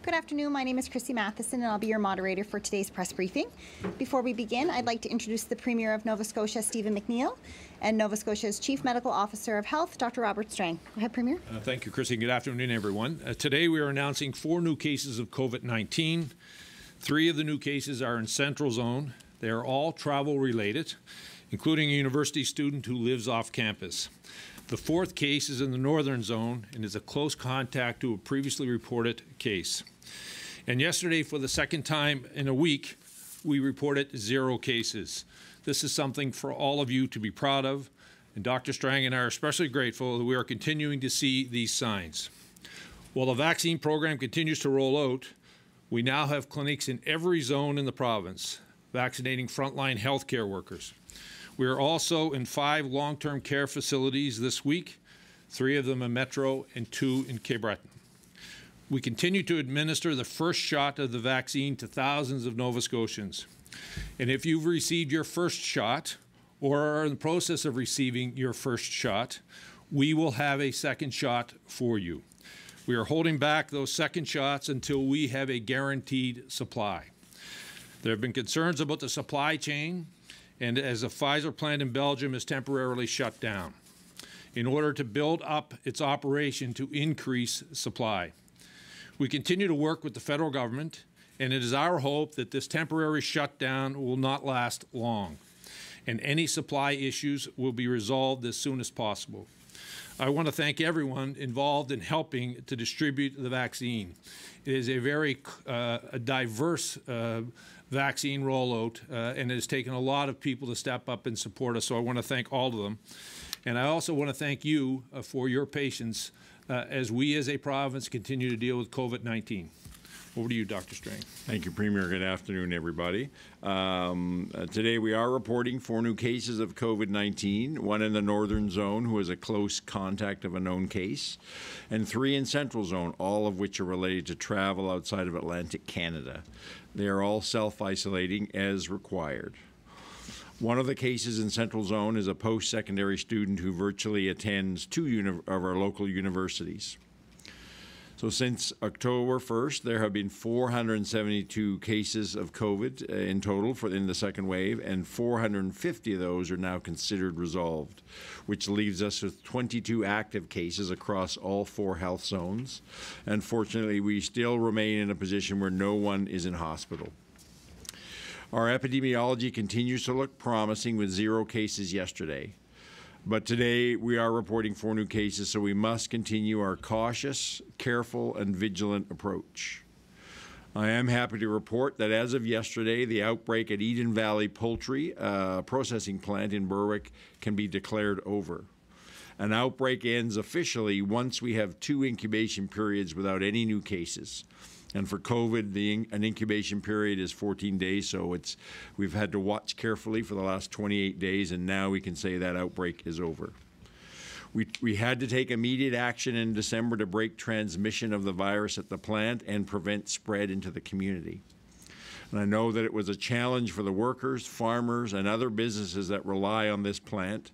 Good afternoon. My name is Chrissy Matheson, and I'll be your moderator for today's press briefing. Before we begin, I'd like to introduce the Premier of Nova Scotia, Stephen McNeil, and Nova Scotia's Chief Medical Officer of Health, Dr. Robert Strang. Go ahead, Premier. Thank you, Chrissy. Good afternoon, everyone. Today we are announcing 4 new cases of COVID-19. 3 of the new cases are in Central Zone. They are all travel-related, including a university student who lives off campus. The 4th case is in the Northern Zone and is a close contact to a previously reported case. And yesterday, for the second time in a week, we reported 0 cases. This is something for all of you to be proud of, and Dr. Strang and I are especially grateful that we are continuing to see these signs. While the vaccine program continues to roll out, we now have clinics in every zone in the province, vaccinating frontline healthcare workers. We are also in 5 long-term care facilities this week, 3 of them in Metro and 2 in Cape Breton. We continue to administer the first shot of the vaccine to thousands of Nova Scotians. And if you've received your first shot or are in the process of receiving your first shot, we will have a second shot for you. We are holding back those second shots until we have a guaranteed supply. There have been concerns about the supply chain, and as the Pfizer plant in Belgium is temporarily shut down in order to build up its operation to increase supply. We continue to work with the federal government, and it is our hope that this temporary shutdown will not last long, and any supply issues will be resolved as soon as possible. I want to thank everyone involved in helping to distribute the vaccine. It is a very diverse vaccine rollout, and it has taken a lot of people to step up and support us, so I want to thank all of them. And I also want to thank you for your patience as we as a province continue to deal with COVID-19. Over to you, Dr. Strang. Thank you, Premier. Good afternoon, everybody. Today we are reporting 4 new cases of COVID-19, 1 in the Northern Zone, who is a close contact of a known case, and 3 in Central Zone, all of which are related to travel outside of Atlantic Canada. They are all self-isolating as required. One of the cases in Central Zone is a post-secondary student who virtually attends 2 of our local universities. So since October 1st, there have been 472 cases of COVID in total in the second wave, and 450 of those are now considered resolved, which leaves us with 22 active cases across all 4 health zones. And fortunately, we still remain in a position where no one is in hospital. Our epidemiology continues to look promising with 0 cases yesterday. But today we are reporting 4 new cases, so we must continue our cautious, careful, and vigilant approach. I am happy to report that as of yesterday, the outbreak at Eden Valley Poultry processing plant in Berwick can be declared over. An outbreak ends officially once we have 2 incubation periods without any new cases. And for COVID, an incubation period is 14 days, so we've had to watch carefully for the last 28 days, and now we can say that outbreak is over. We had to take immediate action in December to break transmission of the virus at the plant and prevent spread into the community. And I know that it was a challenge for the workers, farmers, and other businesses that rely on this plant,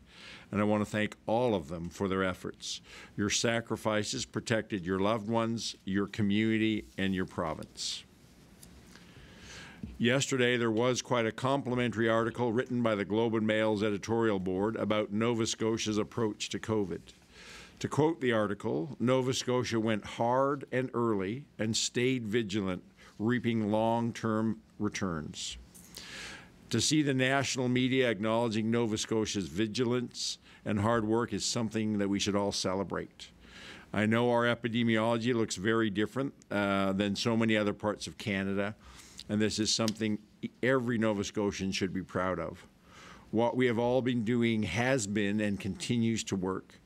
and I want to thank all of them for their efforts. Your sacrifices protected your loved ones, your community, and your province. Yesterday, there was quite a complimentary article written by the Globe and Mail's editorial board about Nova Scotia's approach to COVID. To quote the article, Nova Scotia went hard and early and stayed vigilant, reaping long-term returns. To see the national media acknowledging Nova Scotia's vigilance and hard work is something that we should all celebrate. I know our epidemiology looks very different than so many other parts of Canada, and this is something every Nova Scotian should be proud of. What we have all been doing has been and continues to work,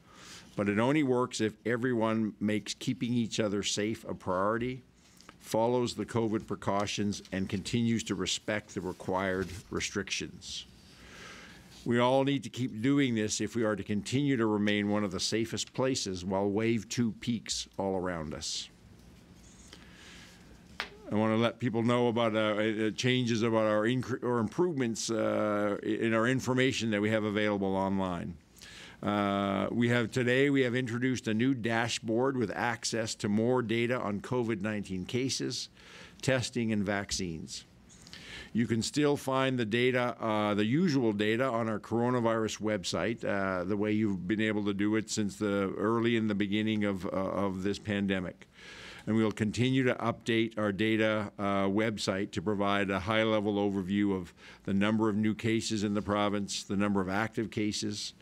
but it only works if everyone makes keeping each other safe a priority, follows the COVID precautions, and continues to respect the required restrictions. We all need to keep doing this if we are to continue to remain one of the safest places while Wave 2 peaks all around us. I want to let people know about changes about our improvements in our information that we have available online. We have introduced a new dashboard with access to more data on COVID-19 cases, testing, and vaccines. You can still find the data, the usual data, on our coronavirus website, the way you've been able to do it since early in the beginning of this pandemic. And we'll continue to update our data website to provide a high-level overview of the number of new cases in the province, the number of active cases,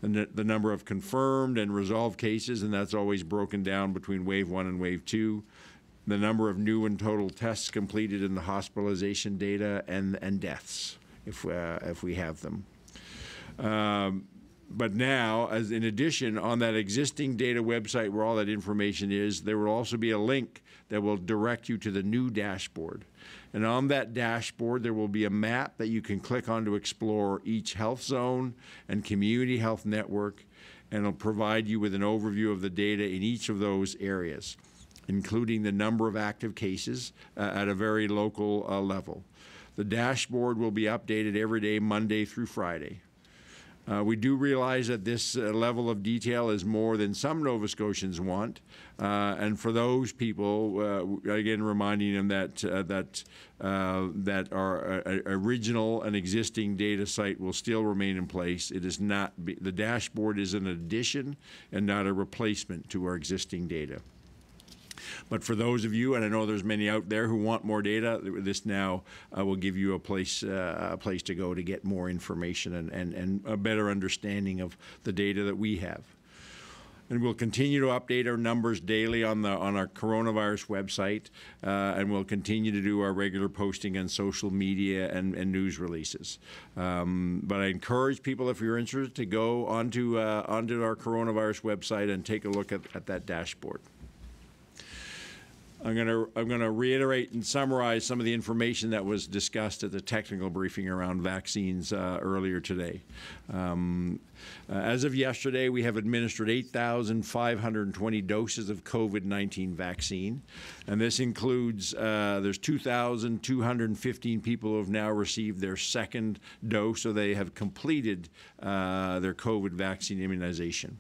the number of confirmed and resolved cases, and that's always broken down between Wave 1 and Wave 2, the number of new and total tests completed in the hospitalization data, and deaths, if we have them. But now, as in addition, on that existing data website where all that information is, there will also be a link that will direct you to the new dashboard. And on that dashboard, there will be a map that you can click on to explore each health zone and community health network, and it'll provide you with an overview of the data in each of those areas, including the number of active cases at a very local level. The dashboard will be updated every day, Monday through Friday. We do realize that this level of detail is more than some Nova Scotians want, and for those people, again, reminding them that our original and existing data site will still remain in place. It is not the dashboard is an addition and not a replacement to our existing data. But for those of you, and I know there's many out there who want more data, this now will give you a place to go to get more information and a better understanding of the data that we have. And we'll continue to update our numbers daily on our coronavirus website, and we'll continue to do our regular posting on social media and news releases. But I encourage people, if you're interested, to go onto our coronavirus website and take a look at that dashboard. I'm going to reiterate and summarize some of the information that was discussed at the technical briefing around vaccines earlier today. As of yesterday, we have administered 8,520 doses of COVID-19 vaccine, and this includes there's 2,215 people who have now received their second dose, so they have completed their COVID vaccine immunization.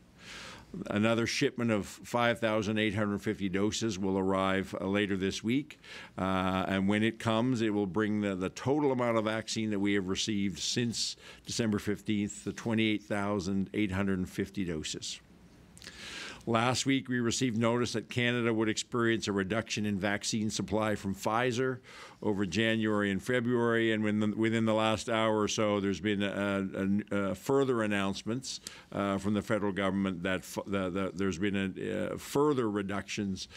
Another shipment of 5,850 doses will arrive later this week, and when it comes, it will bring the total amount of vaccine that we have received since December 15th to 28,850 doses. Last week, we received notice that Canada would experience a reduction in vaccine supply from Pfizer over January and February, and within the last hour or so, there's been further announcements from the federal government that there's been further reductions,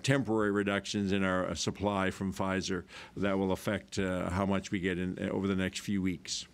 temporary reductions in our supply from Pfizer that will affect how much we get in over the next few weeks.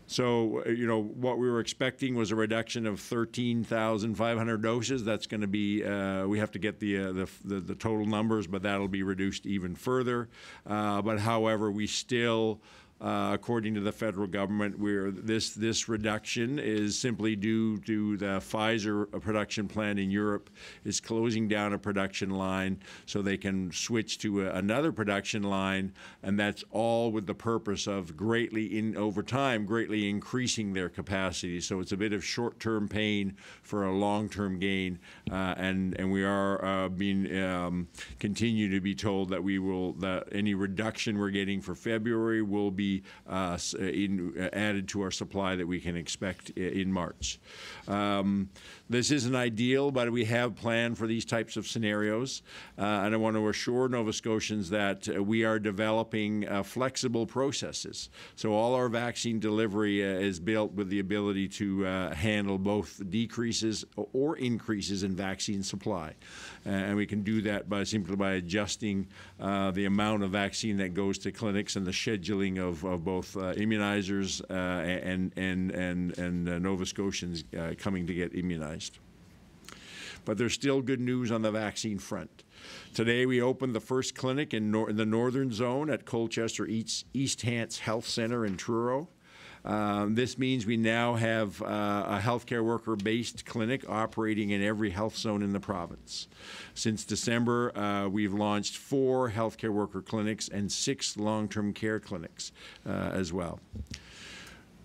So, you know, what we were expecting was a reduction of 13,500 doses. That's going to be, we have to get the total numbers, but that'll be reduced even further. But however, we still, according to the federal government, this reduction is simply due to the Pfizer production plant in Europe is closing down a production line so they can switch to another production line, and that's all with the purpose of over time greatly increasing their capacity. So it's a bit of short-term pain for a long-term gain, and we are being continue to be told that any reduction we're getting for February will be added to our supply that we can expect in March. This isn't ideal, but we have planned for these types of scenarios, and I want to assure Nova Scotians that we are developing flexible processes. So all our vaccine delivery is built with the ability to handle both decreases or increases in vaccine supply, and we can do that simply by adjusting the amount of vaccine that goes to clinics and the scheduling of both immunizers and Nova Scotians coming to get immunized. But there's still good news on the vaccine front. Today we opened the first clinic in the northern zone at Colchester East Hants Health Centre in Truro. This means we now have a healthcare worker-based clinic operating in every health zone in the province. Since December, we've launched 4 healthcare worker clinics and 6 long-term care clinics as well.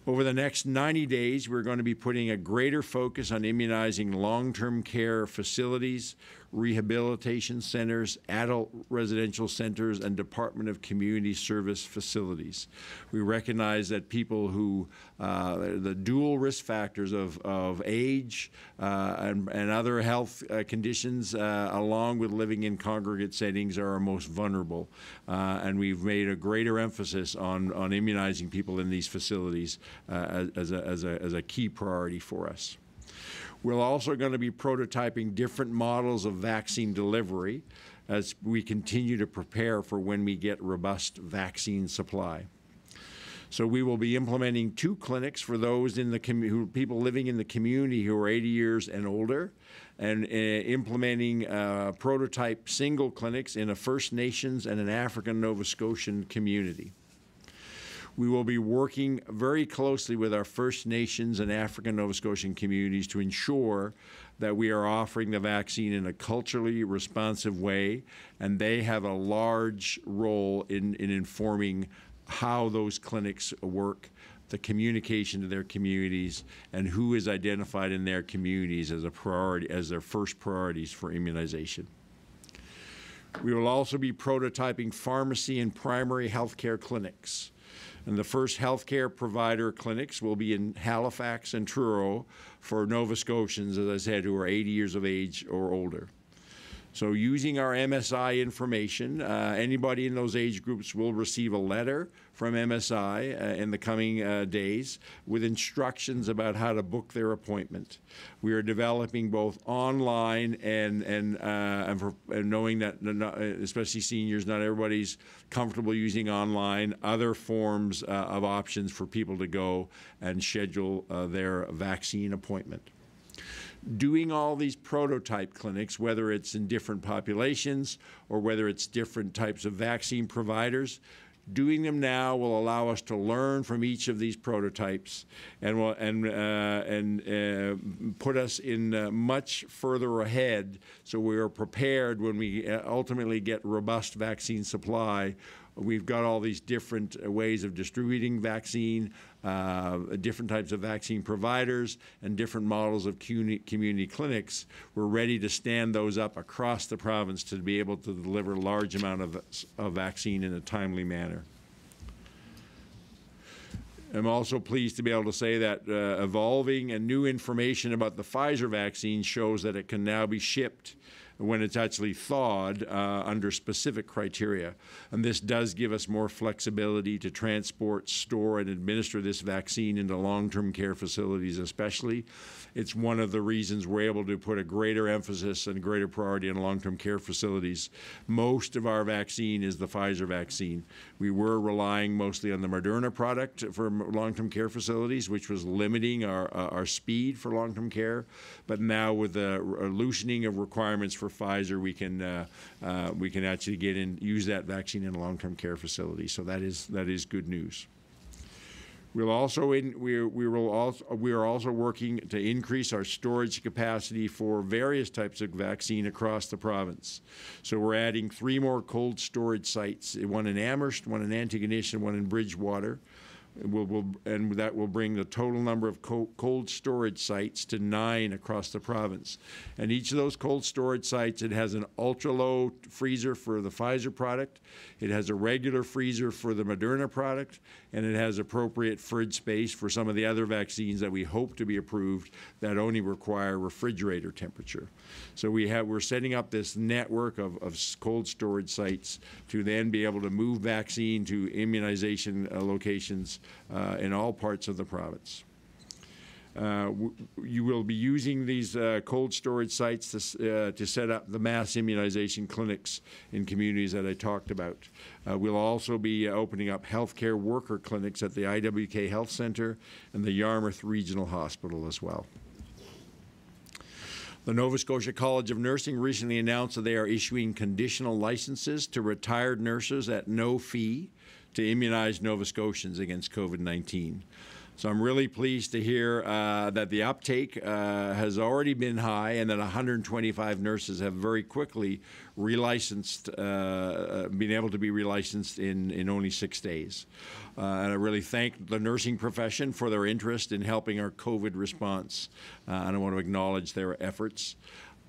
Over the next 90 days, we're going to be putting a greater focus on immunizing long-term care facilities, rehabilitation centers, adult residential centers, and Department of Community Service facilities. We recognize that people who, the dual risk factors of age and other health conditions, along with living in congregate settings, are our most vulnerable. And we've made a greater emphasis on immunizing people in these facilities as a key priority for us. We're also going to be prototyping different models of vaccine delivery as we continue to prepare for when we get robust vaccine supply. So we will be implementing 2 clinics for those in the people living in the community who are 80 years and older, and implementing prototype single clinics in a First Nations and an African Nova Scotian community. We will be working very closely with our First Nations and African Nova Scotian communities to ensure that we are offering the vaccine in a culturally responsive way, and they have a large role in informing how those clinics work, the communication to their communities, and who is identified in their communities as a priority, as their first priorities for immunization. We will also be prototyping pharmacy and primary health care clinics. And the first healthcare provider clinics will be in Halifax and Truro for Nova Scotians, as I said, who are 80 years of age or older. So using our MSI information, anybody in those age groups will receive a letter from MSI in the coming days with instructions about how to book their appointment. We are developing both online and knowing that, especially seniors, not everybody's comfortable using online, other forms of options for people to go and schedule their vaccine appointment. Doing all these prototype clinics, whether it's in different populations or whether it's different types of vaccine providers, doing them now will allow us to learn from each of these prototypes and put us in much further ahead, so we are prepared when we ultimately get robust vaccine supply. We've got all these different ways of distributing vaccine, different types of vaccine providers, and different models of community clinics. We're ready to stand those up across the province to be able to deliver a large amount of vaccine in a timely manner. I'm also pleased to be able to say that evolving and new information about the Pfizer vaccine shows that it can now be shipped when it's actually thawed under specific criteria. And this does give us more flexibility to transport, store, and administer this vaccine into long-term care facilities especially. It's one of the reasons we're able to put a greater emphasis and greater priority on long-term care facilities. Most of our vaccine is the Pfizer vaccine. We were relying mostly on the Moderna product for long-term care facilities, which was limiting our speed for long-term care. But now with the loosening of requirements for Pfizer, we can actually get in, use that vaccine in long-term care facilities. So that is good news. We are also working to increase our storage capacity for various types of vaccine across the province. So we're adding 3 more cold storage sites, one in Amherst, one in Antigonish, and one in Bridgewater. And that will bring the total number of cold storage sites to 9 across the province. And each of those cold storage sites, it has an ultra-low freezer for the Pfizer product, it has a regular freezer for the Moderna product, and it has appropriate fridge space for some of the other vaccines that we hope to be approved that only require refrigerator temperature. So we're setting up this network of cold storage sites to then be able to move vaccine to immunization locations in all parts of the province. You will be using these cold storage sites to set up the mass immunization clinics in communities that I talked about. We'll also be opening up healthcare worker clinics at the IWK Health Centre and the Yarmouth Regional Hospital as well. The Nova Scotia College of Nursing recently announced that they are issuing conditional licenses to retired nurses at no fee to immunize Nova Scotians against COVID-19. So I'm really pleased to hear that the uptake has already been high and that 125 nurses have very quickly relicensed, been able to be relicensed in only 6 days. And I really thank the nursing profession for their interest in helping our COVID response. And I want to acknowledge their efforts.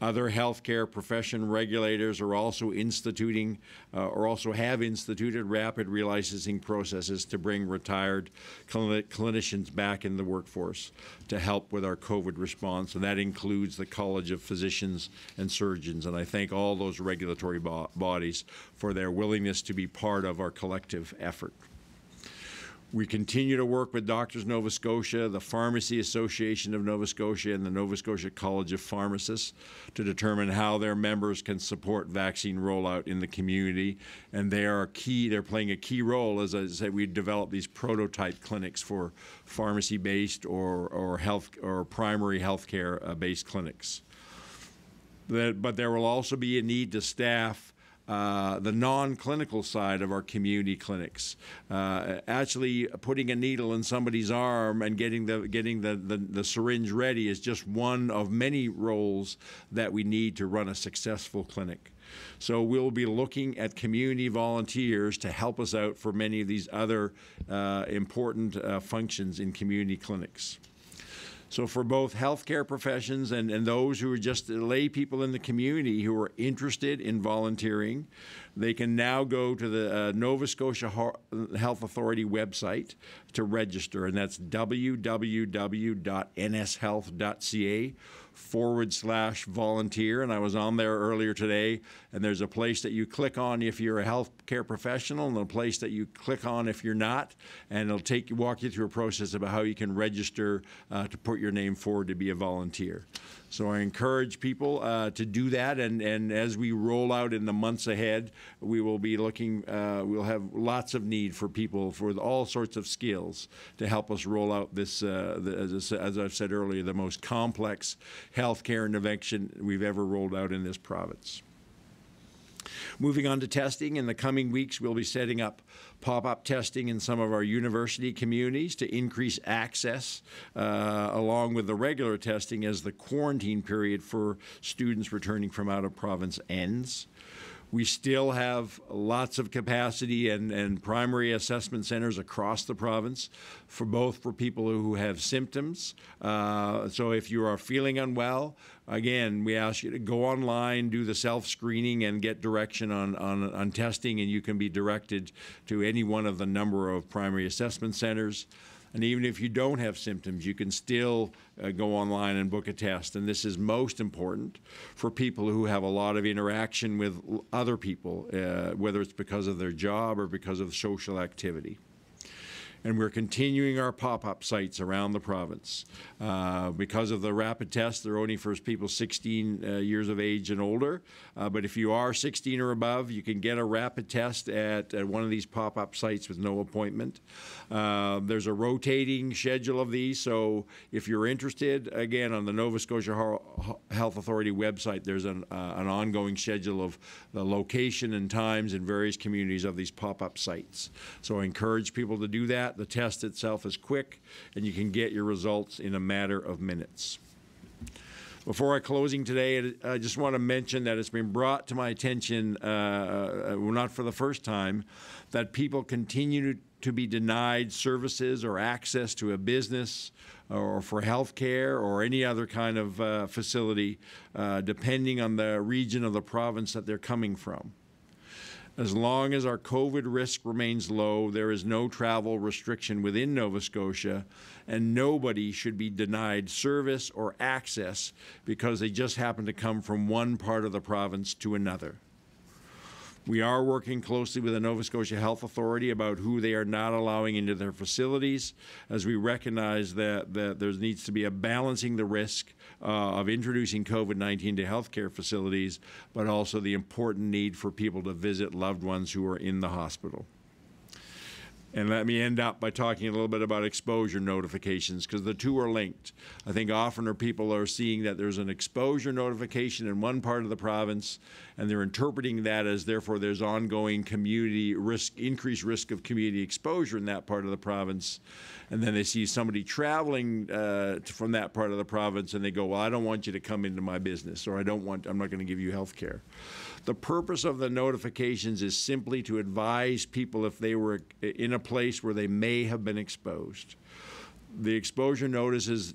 Other healthcare profession regulators are also instituting or also have instituted rapid relicensing processes to bring retired clinicians back in the workforce to help with our COVID response, and that includes the College of Physicians and Surgeons. And I thank all those regulatory bodies for their willingness to be part of our collective effort. We continue to work with Doctors Nova Scotia, the Pharmacy Association of Nova Scotia, and the Nova Scotia College of Pharmacists to determine how their members can support vaccine rollout in the community. And they are key, they're playing a key role. As I said, we develop these prototype clinics for pharmacy-based or primary healthcare-based clinics. But there will also be a need to staff the non-clinical side of our community clinics. Actually putting a needle in somebody's arm and getting the syringe ready is just one of many roles that we need to run a successful clinic. So we'll be looking at community volunteers to help us out for many of these other important functions in community clinics. So for both healthcare professions and those who are just lay people in the community who are interested in volunteering, they can now go to the Nova Scotia Health Authority website to register, and that's www.nshealth.ca/volunteer. And I was on there earlier today, and there's a place that you click on if you're a healthcare professional and a place that you click on if you're not, and it'll walk you through a process about how you can register to put your name forward to be a volunteer. So I encourage people to do that, and as we roll out in the months ahead, we will be looking, we'll have lots of need for people for all sorts of skills to help us roll out this, as I've said earlier, the most complex healthcare intervention we've ever rolled out in this province. Moving on to testing, in the coming weeks, we'll be setting up pop-up testing in some of our university communities to increase access, along with the regular testing as the quarantine period for students returning from out of province ends. We still have lots of capacity and primary assessment centers across the province for people who have symptoms. So if you are feeling unwell, again, we ask you to go online, do the self-screening, and get direction on testing, and you can be directed to any one of the number of primary assessment centers. And even if you don't have symptoms, you can still go online and book a test. And this is most important for people who have a lot of interaction with other people, whether it's because of their job or because of social activity. And we're continuing our pop-up sites around the province. Because of the rapid tests, they're only for people 16 years of age and older. But if you are 16 or above, you can get a rapid test at one of these pop-up sites with no appointment. There's a rotating schedule of these, so if you're interested, again, on the Nova Scotia Health Authority website, there's an ongoing schedule of the location and times in various communities of these pop-up sites. So I encourage people to do that. The test itself is quick, and you can get your results in a matter of minutes. Before our closing today, I just want to mention that it's been brought to my attention, not for the first time, that people continue to be denied services or access to a business or for health care or any other kind of facility, depending on the region of the province that they're coming from. As long as our COVID risk remains low, there is no travel restriction within Nova Scotia, and nobody should be denied service or access because they just happen to come from one part of the province to another. We are working closely with the Nova Scotia Health Authority about who they are not allowing into their facilities, as we recognize that there needs to be a balancing the risk of introducing COVID-19 to healthcare facilities, but also the important need for people to visit loved ones who are in the hospital. And let me end up by talking a little bit about exposure notifications, because the two are linked. I think often people are seeing that there's an exposure notification in one part of the province, and they're interpreting that as therefore there's ongoing community risk, increased risk of community exposure in that part of the province. And then they see somebody traveling from that part of the province, and they go, well, I don't want you to come into my business, or I'm not going to give you health care. The purpose of the notifications is simply to advise people if they were in a place where they may have been exposed. The exposure notices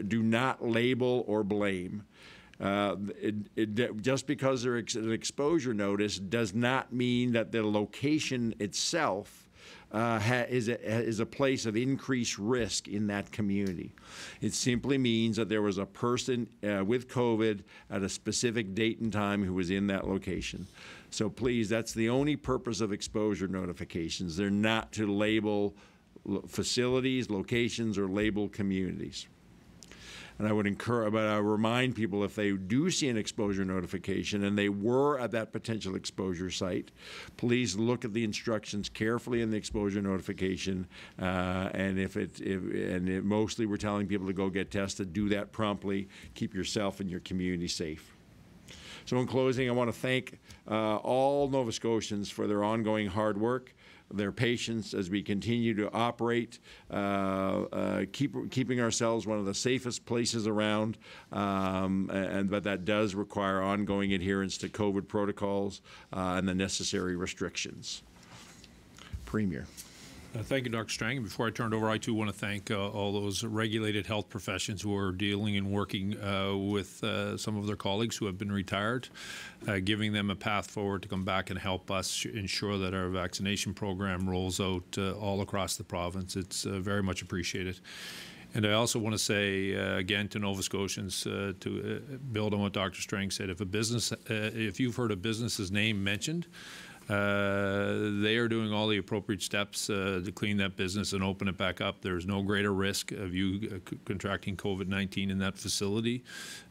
do not label or blame. Just because there's an exposure notice does not mean that the location itself is a place of increased risk in that community. It simply means that there was a person with COVID at a specific date and time who was in that location. So please, that's the only purpose of exposure notifications. They're not to label facilities, locations, or label communities. And I would remind people, if they do see an exposure notification and they were at that potential exposure site, please look at the instructions carefully in the exposure notification. And mostly we're telling people to go get tested. Do that promptly. Keep yourself and your community safe. So in closing, I want to thank all Nova Scotians for their ongoing hard work, their patience as we continue to operate, keeping ourselves one of the safest places around, but that does require ongoing adherence to COVID protocols and the necessary restrictions. Premier. Thank you, Dr. Strang. Before I turn it over, I too want to thank all those regulated health professions who are dealing and working with some of their colleagues who have been retired, giving them a path forward to come back and help us ensure that our vaccination program rolls out all across the province. It's very much appreciated. And I also want to say again to Nova Scotians, to build on what Dr. Strang said, if you've heard a business's name mentioned, they are doing all the appropriate steps to clean that business and open it back up. There's no greater risk of you contracting COVID-19 in that facility.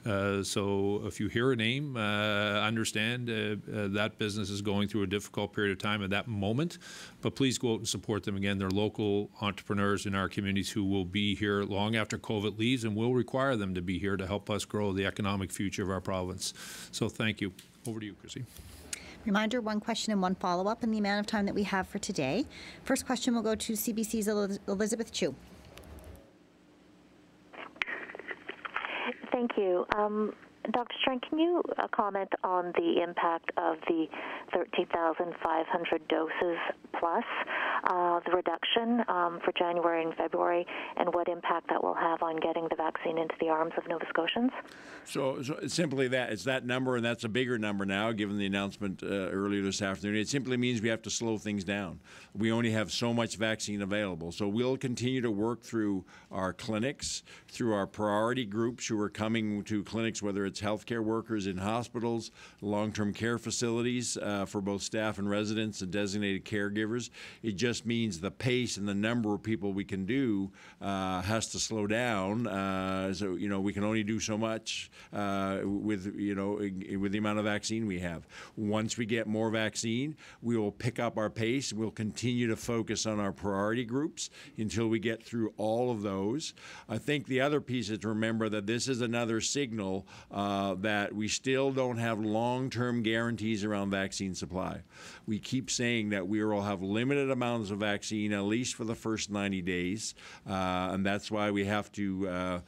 So if you hear a name, understand that business is going through a difficult period of time at that moment, but please go out and support them. Again, they're local entrepreneurs in our communities who will be here long after COVID leaves, and will require them to be here to help us grow the economic future of our province. So thank you. Over to you, Chrissy. Reminder, one question and one follow-up in the amount of time that we have for today. First question will go to CBC's Elizabeth Chu. Thank you. Dr. Strang, can you comment on the impact of the 13,500 doses plus the reduction for January and February, and what impact that will have on getting the vaccine into the arms of Nova Scotians? So simply that, it's that number, and that's a bigger number now, given the announcement earlier this afternoon. It simply means we have to slow things down. We only have so much vaccine available. So we'll continue to work through our clinics, through our priority groups who are coming to clinics, whether it's healthcare workers in hospitals, long-term care facilities for both staff and residents and designated caregivers. It just means the pace and the number of people we can do has to slow down. So we can only do so much with the amount of vaccine we have. Once we get more vaccine, we will pick up our pace. We'll continue to focus on our priority groups until we get through all of those. I think the other piece is to remember that this is another signal that we still don't have long-term guarantees around vaccine supply. We keep saying that we will have limited amounts of vaccine, at least for the first 90 days, and that's why we have to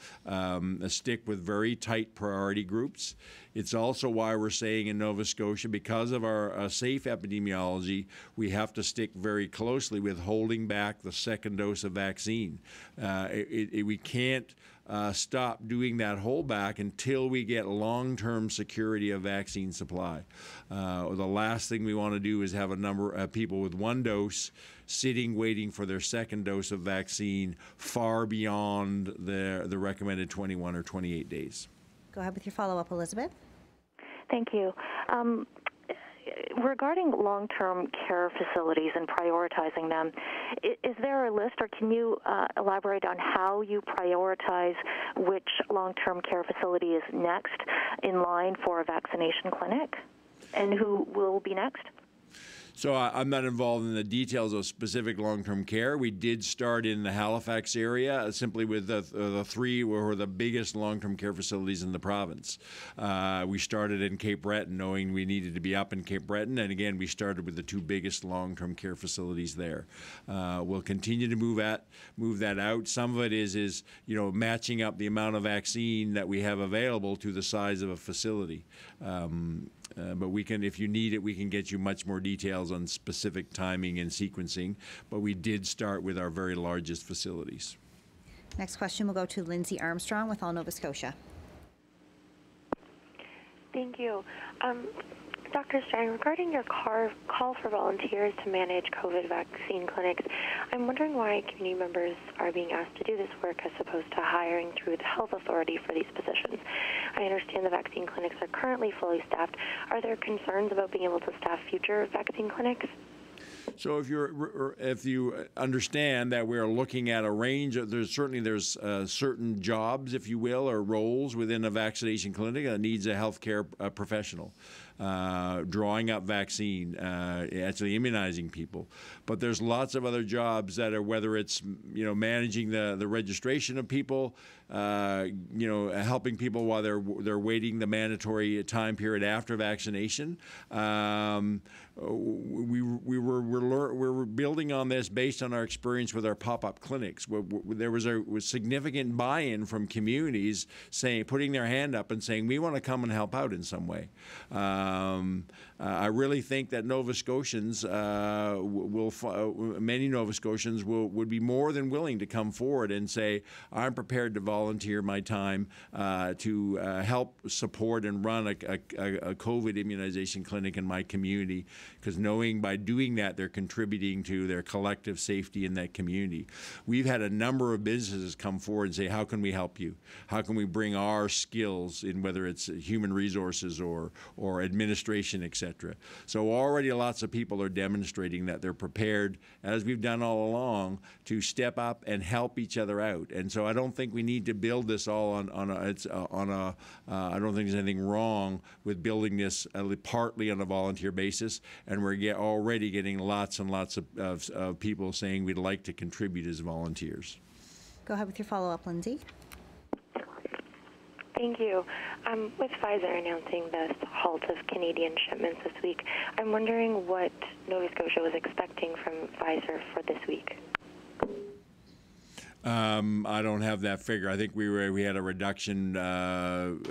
stick with very tight priority groups. It's also why we're saying in Nova Scotia, because of our safe epidemiology, we have to stick very closely with holding back the second dose of vaccine. We can't stop doing that holdback until we get long-term security of vaccine supply. The last thing we want to do is have a number of people with one dose sitting waiting for their second dose of vaccine far beyond the recommended 21 or 28 days. Go ahead with your follow-up, Elizabeth. Thank you. Regarding long-term care facilities and prioritizing them, is there a list, or can you elaborate on how you prioritize which long-term care facility is next in line for a vaccination clinic, and who will be next? So I'm not involved in the details of specific long-term care. We did start in the Halifax area, simply with the three were the biggest long-term care facilities in the province. We started in Cape Breton, knowing we needed to be up in Cape Breton, and again, we started with the two biggest long-term care facilities there. We'll continue to move that out. Some of it is matching up the amount of vaccine that we have available to the size of a facility. But we can, if you need it, we can get you much more details on specific timing and sequencing. But we did start with our very largest facilities. Next question will go to Lindsay Armstrong with All Nova Scotia. Thank you. Dr. Strang, regarding your call for volunteers to manage COVID vaccine clinics, I'm wondering why community members are being asked to do this work as opposed to hiring through the health authority for these positions. I understand the vaccine clinics are currently fully staffed. Are there concerns about being able to staff future vaccine clinics? So if you understand that we're looking at a range of, there's certain jobs, if you will, or roles within a vaccination clinic that needs a healthcare professional. Drawing up vaccine, actually immunizing people. But there's lots of other jobs that are, whether it's managing the registration of people, helping people while they're waiting the mandatory time period after vaccination. We're building on this based on our experience with our pop-up clinics. There was significant buy-in from communities putting their hand up and saying, we want to come and help out in some way. I really think that Nova Scotians many Nova Scotians would be more than willing to come forward and say, I'm prepared to volunteer my time to help support and run a COVID immunization clinic in my community, because knowing by doing that they're contributing to their collective safety in that community. We've had a number of businesses come forward and say, how can we help you? How can we bring our skills in, whether it's human resources or administration, etc. So already lots of people are demonstrating that they're prepared, as we've done all along, to step up and help each other out. And so I don't think we need to build this all I don't think there's anything wrong with building this partly on a volunteer basis, and we're already getting lots and lots of people saying we'd like to contribute as volunteers. Go ahead with your follow-up, Lindsay. Thank you. With Pfizer announcing the halt of Canadian shipments this week, I'm wondering what Nova Scotia was expecting from Pfizer for this week. I don't have that figure. I think we had a reduction of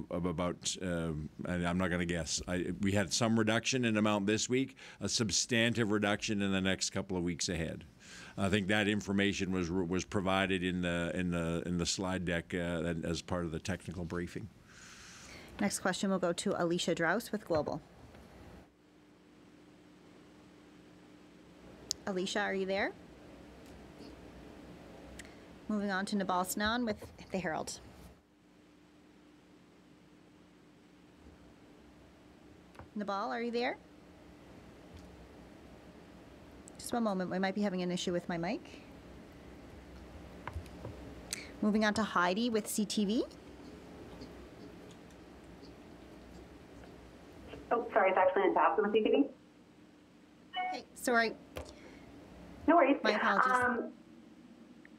about, I'm not going to guess. We had some reduction in amount this week, a substantive reduction in the next couple of weeks ahead. I think that information was provided in the slide deck as part of the technical briefing. Next question will go to Alicia Draus with Global. Alicia, are you there? Moving on to Nabal Snan with the Herald. Nabal, are you there? Just one moment, we might be having an issue with my mic. Moving on to Heidi with CTV. Oh, sorry, it's actually Natasha with CTV. Okay, sorry. No worries. My apologies.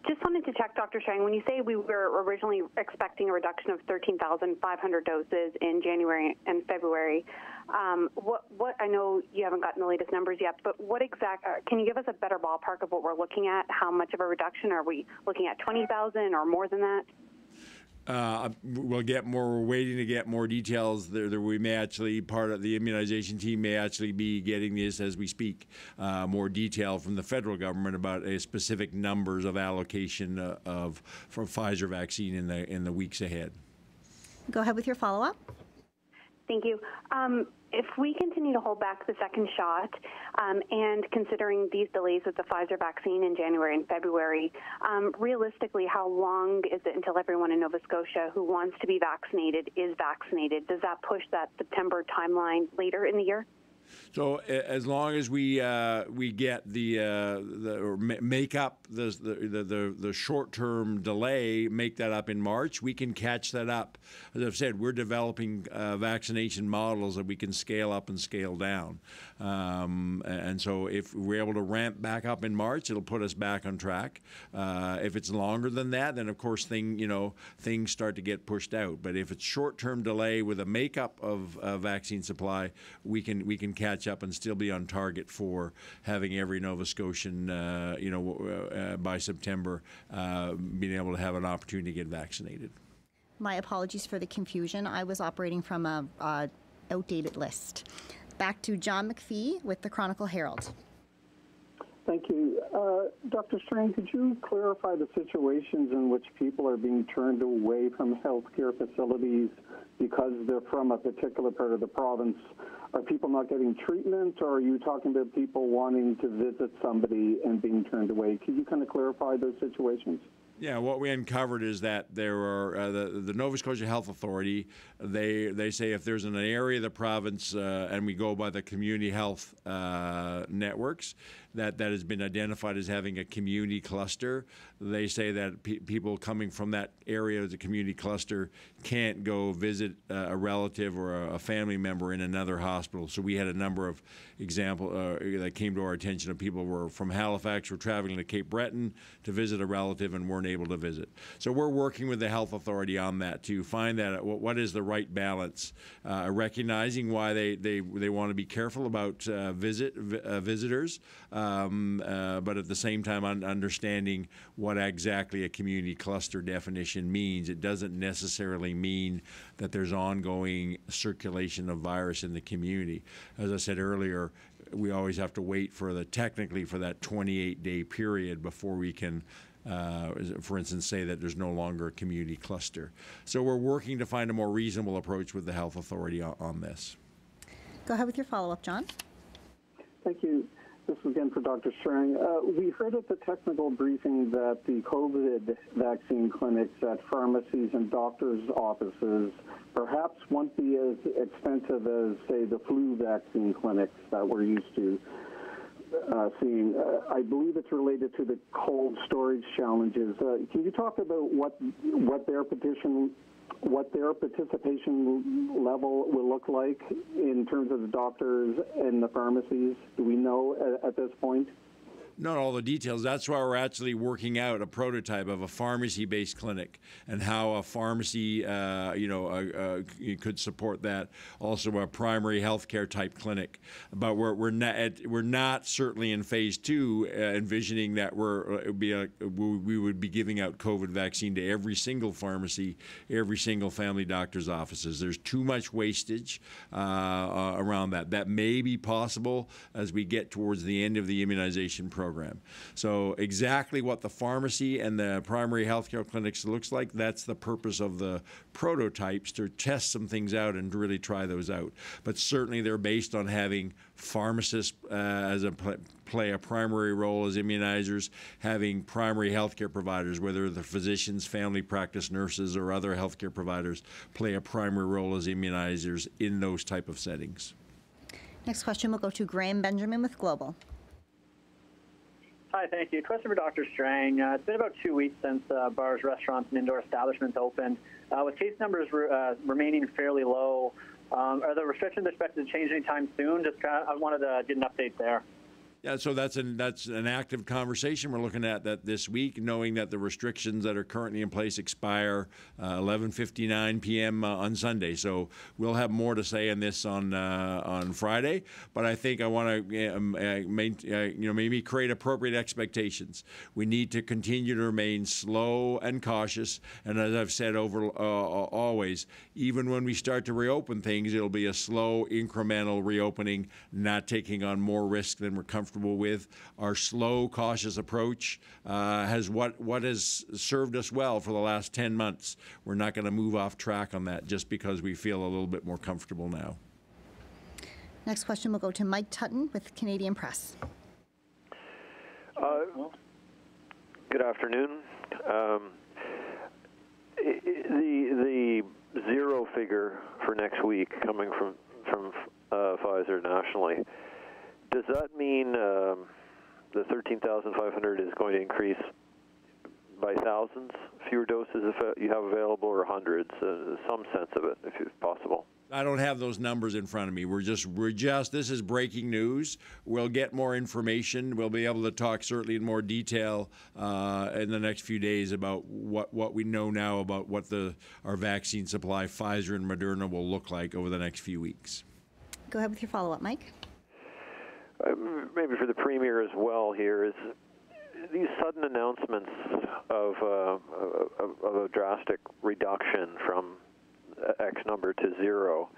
Just wanted to check, Dr. Strang, when you say we were originally expecting a reduction of 13,500 doses in January and February, what I know you haven't gotten the latest numbers yet, but what can you give us a better ballpark of what we're looking at? How much of a reduction? Are we looking at 20,000 or more than that? We'll get more. We're waiting to get more details. We may actually, part of the immunization team may actually be getting this as we speak, more detail from the federal government about specific numbers of allocation for Pfizer vaccine in the weeks ahead. Go ahead with your follow-up. Thank you. If we continue to hold back the second shot, and considering these delays with the Pfizer vaccine in January and February, realistically, how long is it until everyone in Nova Scotia who wants to be vaccinated is vaccinated? Does that push that September timeline later in the year? So as long as we get make up the short-term delay, make that up in March, we can catch that up. As I've said, we're developing vaccination models that we can scale up and scale down. And so if we're able to ramp back up in March, it'll put us back on track. If it's longer than that, then of course things start to get pushed out. But if it's short-term delay with a makeup of vaccine supply, we can catch up and still be on target for having every Nova Scotian, by September, being able to have an opportunity to get vaccinated. My apologies for the confusion. I was operating from a outdated list. Back to John McPhee with the Chronicle Herald. Thank you. Dr. Strang, could you clarify the situations in which people are being turned away from healthcare facilities because they're from a particular part of the province? Are people not getting treatment, or are you talking about people wanting to visit somebody and being turned away? Can you kind of clarify those situations? Yeah, what we uncovered is that there are the Nova Scotia Health Authority. They say if there's an area of the province, and we go by the community health networks, that has been identified as having a community cluster. They say that people coming from that area of the community cluster can't go visit a relative or a family member in another hospital. So we had a number of examples that came to our attention of people who were from Halifax, were traveling to Cape Breton to visit a relative and weren't able to visit. So we're working with the health authority on that to find that what is the right balance, recognizing why they want to be careful about visitors, but at the same time understanding what exactly a community cluster definition means. It doesn't necessarily mean that there's ongoing circulation of virus in the community. As I said earlier, we always have to wait for technically for that 28-day period before we can for instance, say that there's no longer a community cluster. So we're working to find a more reasonable approach with the health authority on this. Go ahead with your follow-up, John. Thank you. This is again for Dr. Strang. We heard at the technical briefing that the COVID vaccine clinics at pharmacies and doctors' offices perhaps won't be as expensive as, say, the flu vaccine clinics that we're used to seeing. I believe it's related to the cold storage challenges. Can you talk about what their participation level will look like in terms of the doctors and the pharmacies? Do we know at this point? Not all the details. That's why we're actually working out a prototype of a pharmacy-based clinic and how a pharmacy, could support that. Also, a primary healthcare type clinic. But we're not certainly in phase 2 envisioning that we would be giving out COVID vaccine to every single pharmacy, every single family doctor's offices. There's too much wastage around that. That may be possible as we get towards the end of the immunization program. So exactly what the pharmacy and the primary healthcare clinics looks like, that's the purpose of the prototypes, to test some things out and to really try those out. But certainly they're based on having pharmacists play a primary role as immunizers, having primary healthcare providers, whether the physicians, family practice nurses, or other healthcare providers, play a primary role as immunizers in those type of settings. Next question will go to Graham Benjamin with Global. Hi, thank you. Question for Dr. Strang. It's been about 2 weeks since bars, restaurants, and indoor establishments opened. With case numbers remaining fairly low, are the restrictions expected to change anytime soon? I wanted to get an update there. Yeah, so that's an active conversation. We're looking at that this week, knowing that the restrictions that are currently in place expire 11:59 p.m. On Sunday. So we'll have more to say on this on Friday. But I think I want to maybe create appropriate expectations. We need to continue to remain slow and cautious. And as I've said always, even when we start to reopen things, it'll be a slow, incremental reopening, not taking on more risk than we're comfortable with. Our slow, cautious approach has what has served us well for the last 10 months. We're not going to move off track on that just because we feel a little bit more comfortable now. Next question will go to Mike Tutton with Canadian Press. Good afternoon. The zero figure for next week coming from Pfizer nationally. Does that mean the 13,500 is going to increase by thousands, fewer doses if you have available, or hundreds? Some sense of it, if it's possible. I don't have those numbers in front of me. We're just. This is breaking news. We'll get more information. We'll be able to talk certainly in more detail in the next few days about what we know now about what our vaccine supply, Pfizer and Moderna, will look like over the next few weeks. Go ahead with your follow-up, Mike. Maybe for the Premier as well here is these sudden announcements of a drastic reduction from X number to zero.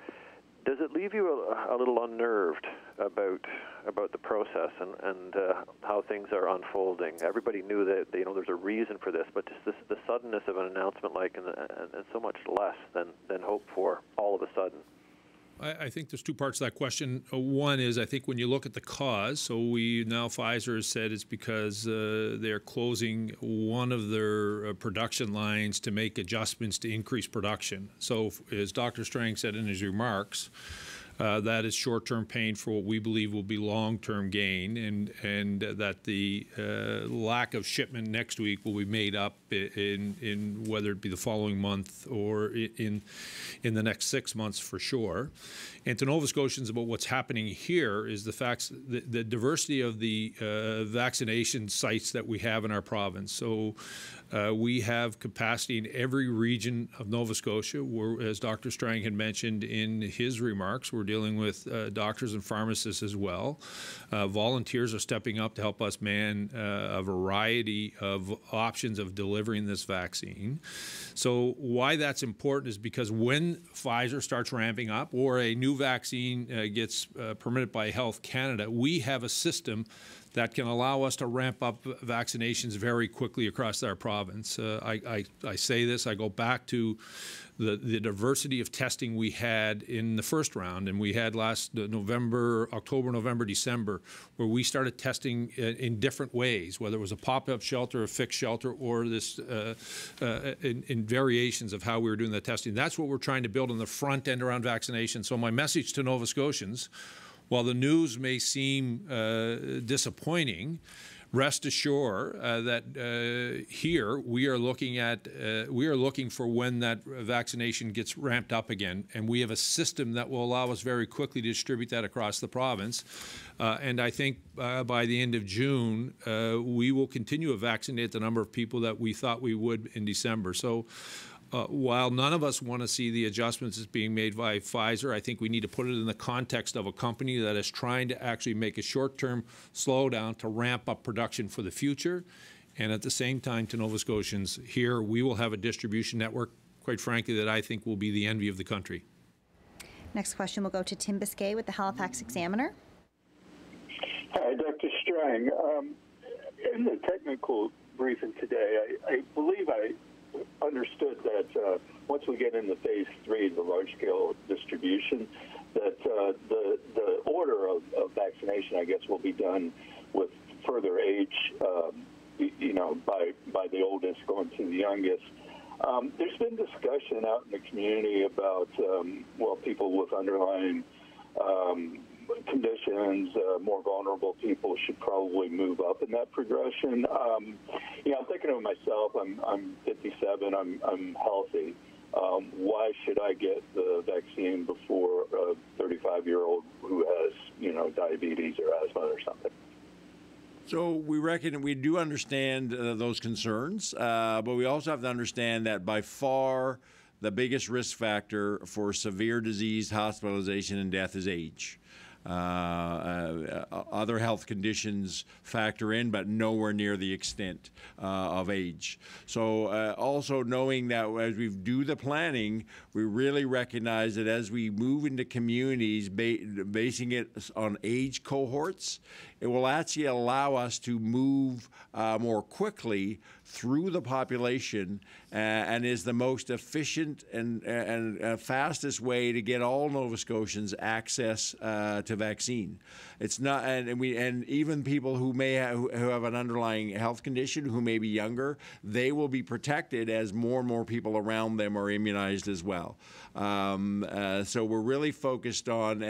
Does it leave you a little unnerved about the process and how things are unfolding? Everybody knew that there's a reason for this, but just the suddenness of an announcement and so much less than hoped for all of a sudden. I think there's two parts to that question. One is, I think when you look at the cause, so Pfizer has said it's because they're closing one of their production lines to make adjustments to increase production. So as Dr. Strang said in his remarks, that is short-term pain for what we believe will be long-term gain, and that the lack of shipment next week will be made up in whether it be the following month or in the next 6 months for sure. And to Nova Scotians, about what's happening here is the facts, the diversity of the vaccination sites that we have in our province. So we have capacity in every region of Nova Scotia. As Dr. Strang had mentioned in his remarks, we're dealing with doctors and pharmacists as well. Volunteers are stepping up to help us man a variety of options of delivering this vaccine. So why that's important is because when Pfizer starts ramping up or a new vaccine gets permitted by Health Canada, we have a system that can allow us to ramp up vaccinations very quickly across our province. I say this, I go back to the diversity of testing we had in the first round, and we had last October, November, December, where we started testing in different ways, whether it was a pop-up shelter, a fixed shelter, or this in variations of how we were doing the testing. That's what we're trying to build on the front end around vaccination. So my message to Nova Scotians, while the news may seem disappointing, rest assured that here we are looking for when that vaccination gets ramped up again, and we have a system that will allow us very quickly to distribute that across the province. And I think by the end of June, we will continue to vaccinate the number of people that we thought we would in December. So. While none of us want to see the adjustments that's being made by Pfizer, I think we need to put it in the context of a company that is trying to actually make a short-term slowdown to ramp up production for the future. And at the same time, to Nova Scotians, here we will have a distribution network, quite frankly, that I think will be the envy of the country. Next question will go to Tim Biscay with the Halifax Examiner. Hi, Dr. Strang. In the technical briefing today, I believe I understood that once we get into phase 3, the large-scale distribution, that the order of vaccination, I guess, will be done with further age, by the oldest going to the youngest. There's been discussion out in the community about, people with underlying conditions, more vulnerable people should probably move up in that progression. I'm thinking of myself. I'm 57. I'm healthy. Why should I get the vaccine before a 35-year-old who has, diabetes or asthma or something? So we do understand those concerns, but we also have to understand that by far the biggest risk factor for severe disease, hospitalization, and death is age. Other health conditions factor in, but nowhere near the extent of age. So also knowing that as we do the planning, we really recognize that as we move into communities, basing it on age cohorts, it will actually allow us to move more quickly through the population and is the most efficient and fastest way to get all Nova Scotians access to to vaccine. It's not, and even people who who have an underlying health condition, who may be younger, they will be protected as more and more people around them are immunized as well. So we're really focused on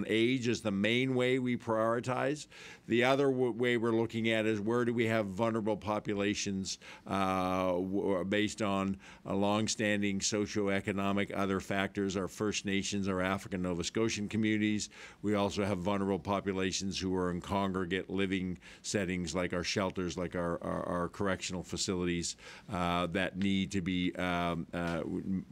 age as the main way we prioritize. The other way we're looking at is where do we have vulnerable populations based on long-standing socioeconomic other factors, our First Nations, our African Nova Scotian communities. We also have vulnerable populations who are in congregate living settings like our shelters, like our correctional facilities that need to be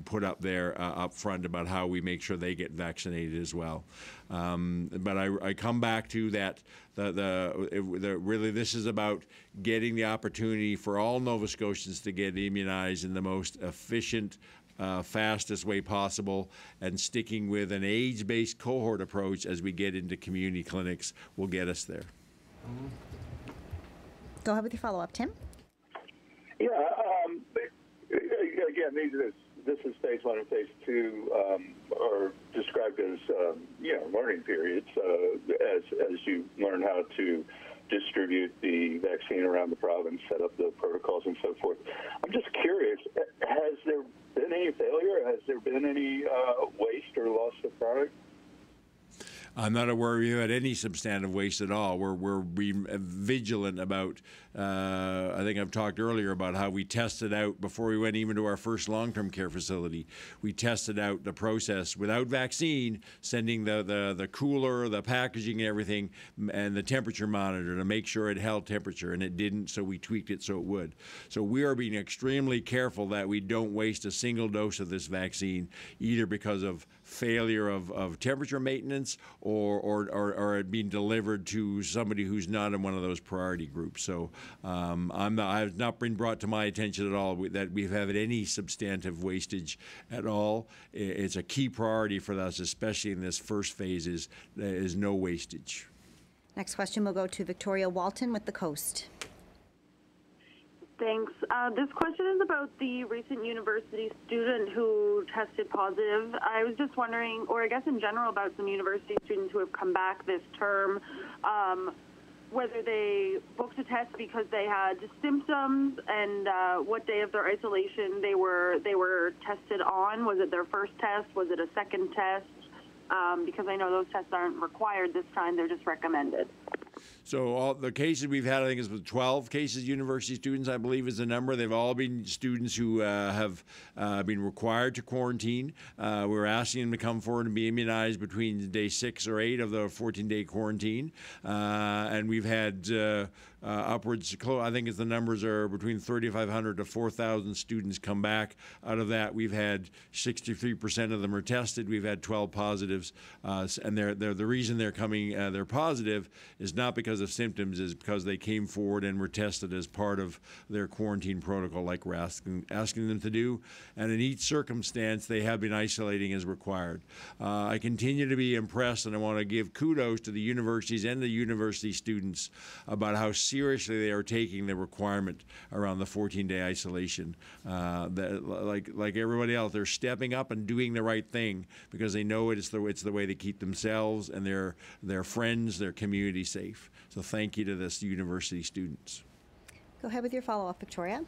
put up there up front about how we make sure they get vaccinated as well. But I come back to that. Really, this is about getting the opportunity for all Nova Scotians to get immunized in the most efficient, fastest way possible, and sticking with an age-based cohort approach as we get into community clinics will get us there. Go ahead with your follow-up, Tim. Yeah, again, this is phase 1 and phase 2 are described as learning periods as you learn how to distribute the vaccine around the province, set up the protocols and so forth. I'm just curious, has there been any failure? Has there been any waste or loss of product? I'm not aware we had any substantive waste at all. We're being vigilant about, I think I've talked earlier about how we tested out before we went even to our first long-term care facility. We tested out the process without vaccine, sending the cooler, the packaging and everything, and the temperature monitor to make sure it held temperature, and it didn't, so we tweaked it so it would. So we are being extremely careful that we don't waste a single dose of this vaccine, either because of failure of temperature maintenance or it being delivered to somebody who's not in one of those priority groups. So I've not been brought to my attention at all that we've had any substantive wastage at all. It's a key priority for us, especially in this first phase, is no wastage. Next question will go to Victoria Walton with the Coast. Thanks. This question is about the recent university student who tested positive. I was just wondering, or I guess in general, about some university students who have come back this term, whether they booked a test because they had symptoms and what day of their isolation they were tested on. Was it their first test? Was it a second test? Because I know those tests aren't required this time, they're just recommended. So all the cases we've had, I think, is with 12 cases, university students, I believe, is the number. They've all been students who have been required to quarantine. We're asking them to come forward and be immunized between day 6 or 8 of the 14-day quarantine. And we've had upwards, I think the numbers are between 3,500 to 4,000 students come back. Out of that, we've had 63% of them are tested. We've had 12 positives. And the reason they're coming, they're positive is not because of symptoms, is because they came forward and were tested as part of their quarantine protocol, like we're asking them to do. And in each circumstance, they have been isolating as required. I continue to be impressed, and I want to give kudos to the universities and the university students about how seriously they are taking the requirement around the 14-day isolation. Like everybody else, they're stepping up and doing the right thing because they know it's the way to keep themselves and their friends, their community safe. So thank you to the university students. Go ahead with your follow-up, Victoria.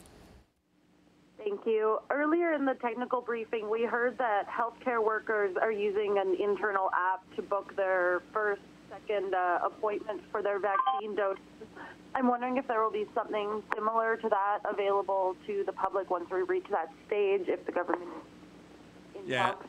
Thank you. Earlier in the technical briefing, we heard that healthcare workers are using an internal app to book their first, second appointments for their vaccine doses. I'm wondering if there will be something similar to that available to the public once we reach that stage, if the government is in talks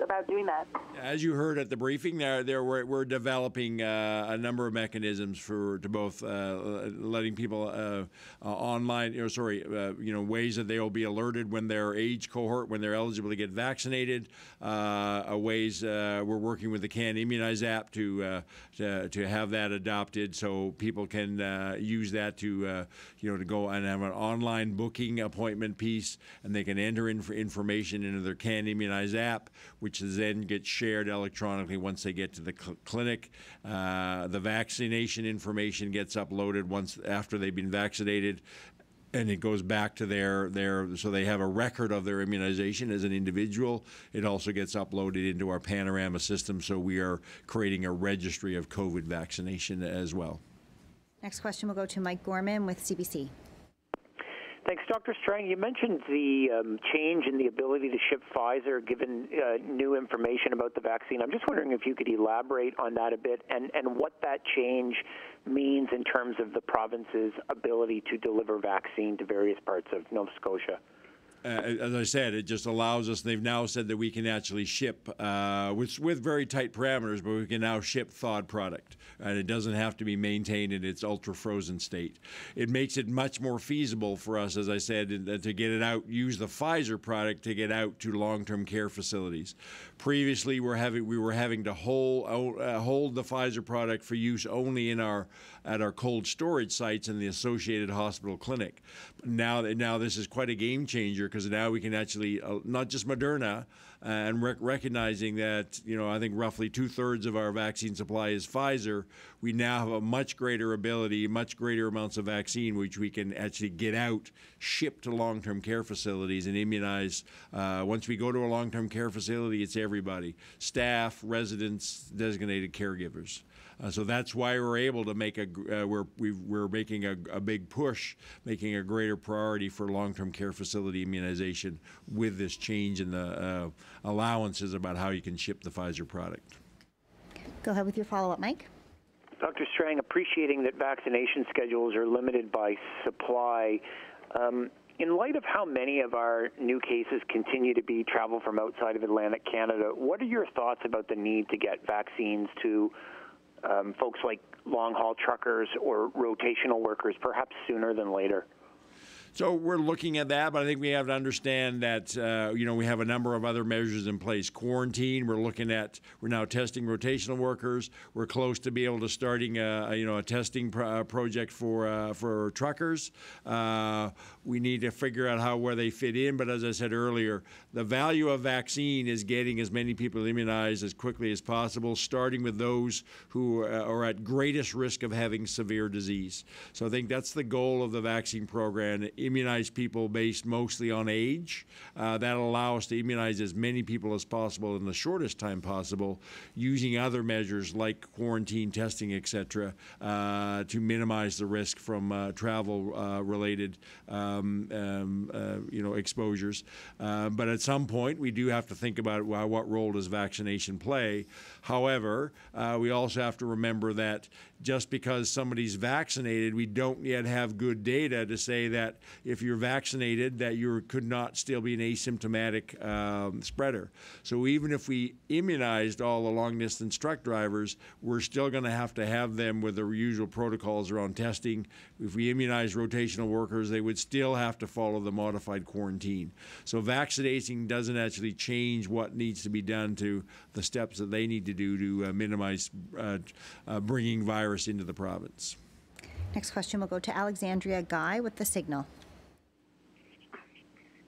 about doing that. As you heard at the briefing, we're developing a number of mechanisms to both letting people online, ways that they will be alerted when their age cohort, when they're eligible to get vaccinated. Ways we're working with the Can Immunize app to have that adopted, so people can use that to go and have an online booking appointment piece, and they can enter information into their Can Immunize app, which then gets shared electronically once they get to the clinic. The vaccination information gets uploaded after they've been vaccinated. And it goes back to so they have a record of their immunization as an individual. It also gets uploaded into our Panorama system, so we are creating a registry of COVID vaccination as well. Next question will go to Mike Gorman with CBC. Thanks. Dr. Strang, you mentioned the change in the ability to ship Pfizer given new information about the vaccine. I'm just wondering if you could elaborate on that a bit and what that change means in terms of the province's ability to deliver vaccine to various parts of Nova Scotia. As I said, it just allows us, they've now said that we can actually ship, with very tight parameters, but we can now ship thawed product. And it doesn't have to be maintained in its ultra-frozen state. It makes it much more feasible for us, as I said, to get it out, use the Pfizer product to get out to long-term care facilities. Previously, we were having to hold the Pfizer product for use only at our cold storage sites in the associated hospital clinic. Now this is quite a game changer, because now we can actually, not just Moderna, and recognizing that, I think roughly 2/3 of our vaccine supply is Pfizer, we now have a much greater ability, much greater amounts of vaccine, which we can actually get out, ship to long-term care facilities and immunize. Once we go to a long-term care facility, it's everybody, staff, residents, designated caregivers. So that's why we're able to make we're making a big push, making a greater priority for long-term care facility immunization with this change in the allowances about how you can ship the Pfizer product. Go ahead with your follow-up, Mike. Dr. Strang, appreciating that vaccination schedules are limited by supply, in light of how many of our new cases continue to be travel from outside of Atlantic Canada, what are your thoughts about the need to get vaccines to folks like long-haul truckers or rotational workers, perhaps sooner than later? So we're looking at that, but I think we have to understand that, we have a number of other measures in place. Quarantine, we're now testing rotational workers. We're close to be able to starting a testing project for truckers. We need to figure out where they fit in, but as I said earlier, the value of vaccine is getting as many people immunized as quickly as possible, starting with those who are at greatest risk of having severe disease. So I think that's the goal of the vaccine program, immunize people based mostly on age. That'll allow us to immunize as many people as possible in the shortest time possible, using other measures like quarantine, testing, etc., to minimize the risk from travel-related exposures. But at some point, we do have to think about what role does vaccination play. However, we also have to remember that just because somebody's vaccinated, we don't yet have good data to say that if you're vaccinated, that you could not still be an asymptomatic spreader. So even if we immunized all the long-distance truck drivers, we're still going to have them with the usual protocols around testing. If we immunize rotational workers, they would still have to follow the modified quarantine. So vaccinating doesn't actually change what needs to be done to the steps that they need to do to minimize bringing virus into the province. Next question will go to Alexandria Guy with The Signal.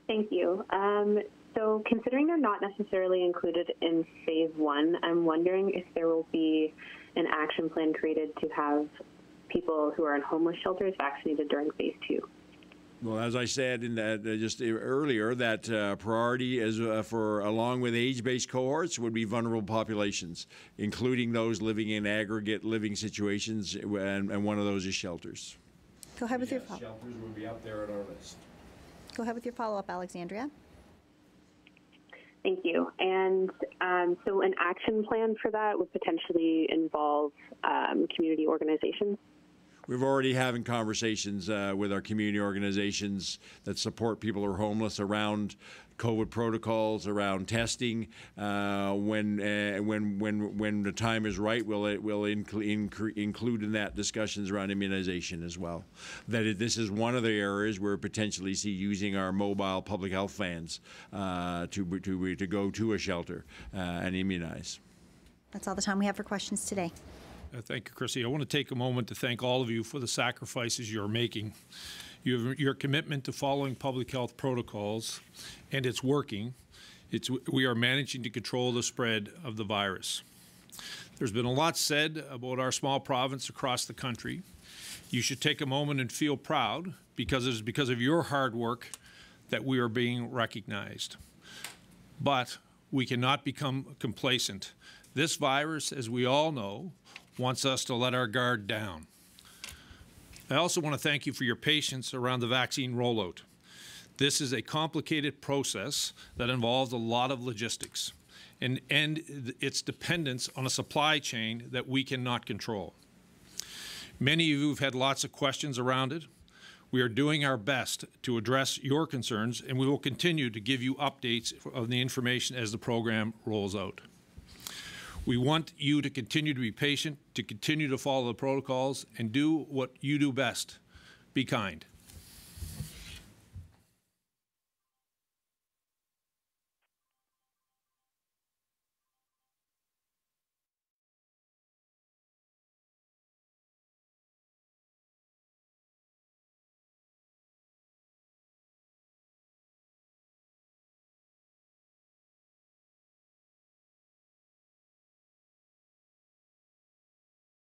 Thank you. So considering they're not necessarily included in phase 1, I'm wondering if there will be an action plan created to have people who are in homeless shelters vaccinated during phase 2. Well, as I said just earlier, that priority is along with age-based cohorts would be vulnerable populations, including those living in aggregate living situations, and one of those is shelters. Go ahead with your follow-up. Shelters would be up there on our list. Go ahead with your follow-up, Alexandria. Thank you. And so an action plan for that would potentially involve community organizations? We're already having conversations with our community organizations that support people who are homeless around COVID protocols, around testing. When the time is right, we'll include in that discussions around immunization as well. This is one of the areas where we potentially see using our mobile public health vans to go to a shelter and immunize. That's all the time we have for questions today. Thank you, Chrissy. I want to take a moment to thank all of you for the sacrifices you're making. Your commitment to following public health protocols, and it's working. We are managing to control the spread of the virus. There's been a lot said about our small province across the country, You should take a moment and feel proud because it is because of your hard work that we are being recognized. But we cannot become complacent. This virus, as we all know, wants us to let our guard down. I also want to thank you for your patience around the vaccine rollout. This is a complicated process that involves a lot of logistics and its dependence on a supply chain that we cannot control. Many of you have had lots of questions around it. We are doing our best to address your concerns, and we will continue to give you updates of the information as the program rolls out. We want you to continue to be patient, to continue to follow the protocols, and do what you do best. Be kind.